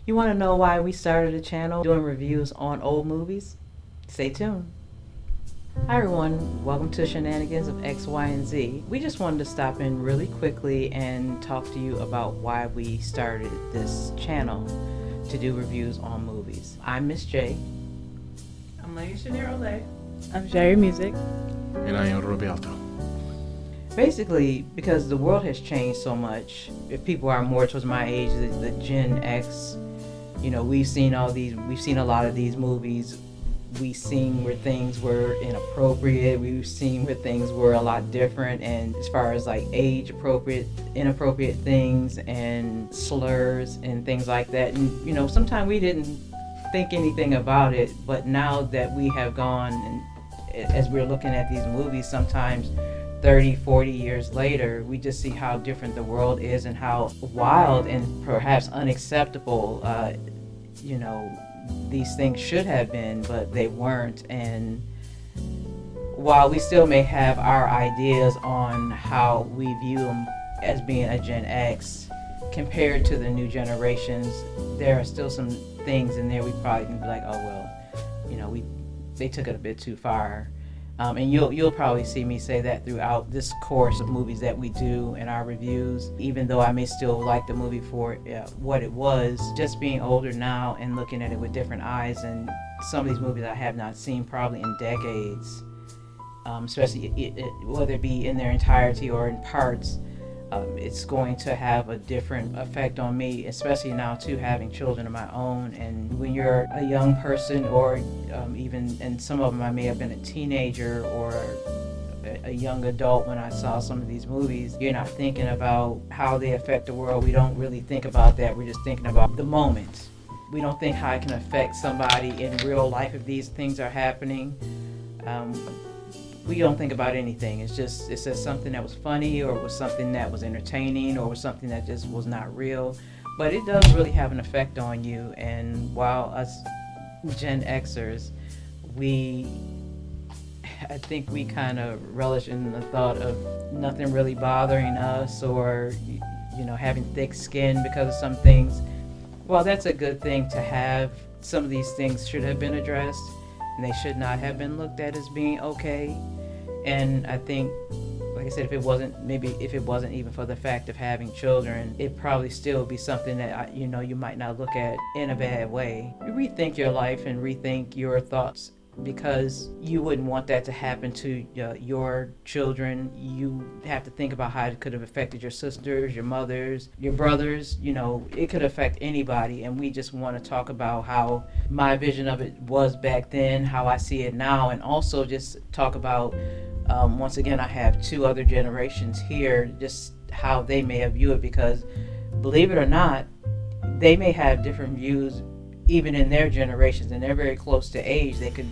You want to know why we started a channel doing reviews on old movies? Stay tuned. Hi everyone, welcome to Shenanigans of XY&Z. We just wanted to stop in really quickly and talk to you about why we started this channel to do reviews on movies. I'm Miss J. I'm Lady Shenanigans. I'm Jerry Music. And I am Roberto. Basically, because the world has changed so much, if people are more towards my age, the Gen X, we've seen a lot of these movies. We've seen where things were inappropriate. We've seen where things were a lot different, and as far as like age appropriate, inappropriate things and slurs and things like that. And sometimes we didn't think anything about it, but now that we have gone and as we're looking at these movies, sometimes 30, 40 years later, we just see how different the world is and how wild and perhaps unacceptable, these things should have been, but they weren't. And while we still may have our ideas on how we view them as being a Gen X compared to the new generations, there are still some things in there we probably can be like, oh well, they took it a bit too far. And you'll probably see me say that throughout this course of movies that we do in our reviews, even though I may still like the movie for what it was. Just being older now and looking at it with different eyes, and some of these movies I have not seen probably in decades, especially whether it be in their entirety or in parts, it's going to have a different effect on me, especially now too, having children of my own. And when you're a young person, or even, and some of them I may have been a teenager or a young adult when I saw some of these movies, you're not thinking about how they affect the world. We don't really think about that. We're just thinking about the moment. We don't think how it can affect somebody in real life if these things are happening. We don't think about anything. It's just something that was funny, or was something that was entertaining, or was something that just was not real. But it does really have an effect on you. And while us Gen Xers, I think we kind of relish in the thought of nothing really bothering us, or having thick skin because of some things. Well, that's a good thing to have. Some of these things should have been addressed, and they should not have been looked at as being okay. And I think, like I said, if it wasn't even for the fact of having children, it probably still would be something that you might not look at in a bad way. Rethink your life and rethink your thoughts, because you wouldn't want that to happen to your children. You have to think about how it could have affected your sisters, your mothers, your brothers. It could affect anybody. And we just want to talk about how my vision of it was back then, how I see it now, and also just talk about, once again, I have two other generations here, just how they may have viewed it, because believe it or not, they may have different views even in their generations, and they're very close to age. They could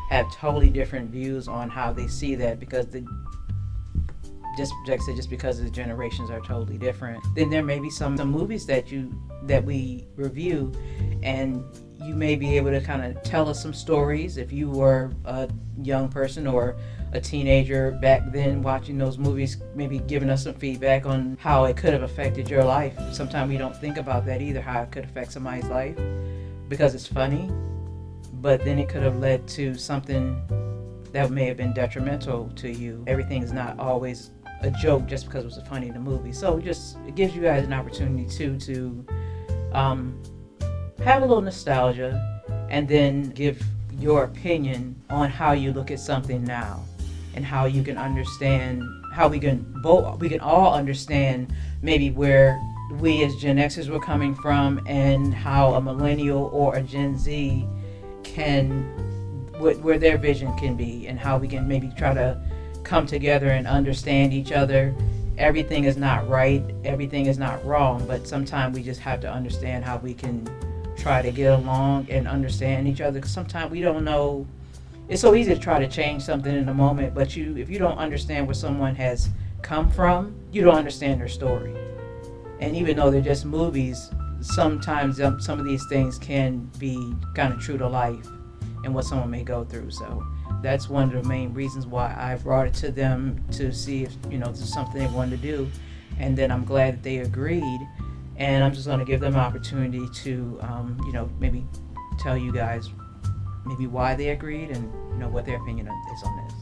have totally different views on how they see that, because just because the generations are totally different. Then there may be some movies that we review, and you may be able to kind of tell us some stories if you were a young person or a teenager back then watching those movies, maybe giving us some feedback on how it could have affected your life. Sometimes we don't think about that either, how it could affect somebody's life, because it's funny, but then it could have led to something that may have been detrimental to you. Everything is not always a joke just because it was funny in the movie. So it gives you guys an opportunity to have a little nostalgia, and then give your opinion on how you look at something now, and how you can understand, how we can all understand maybe where we as Gen Xers were coming from, and how a millennial or a Gen Z where their vision can be, and how we can maybe try to come together and understand each other. Everything is not right, everything is not wrong, but sometimes we just have to understand how we can try to get along and understand each other, because sometimes we don't know. It's so easy to try to change something in a moment, but if you don't understand where someone has come from, you don't understand their story. And even though they're just movies, sometimes some of these things can be kind of true to life and what someone may go through. So that's one of the main reasons why I brought it to them, to see if this is something they wanted to do. And then I'm glad that they agreed. And I'm just going to give them an opportunity to, maybe tell you guys maybe why they agreed and, what their opinion is on this.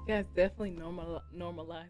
Guys, definitely normalize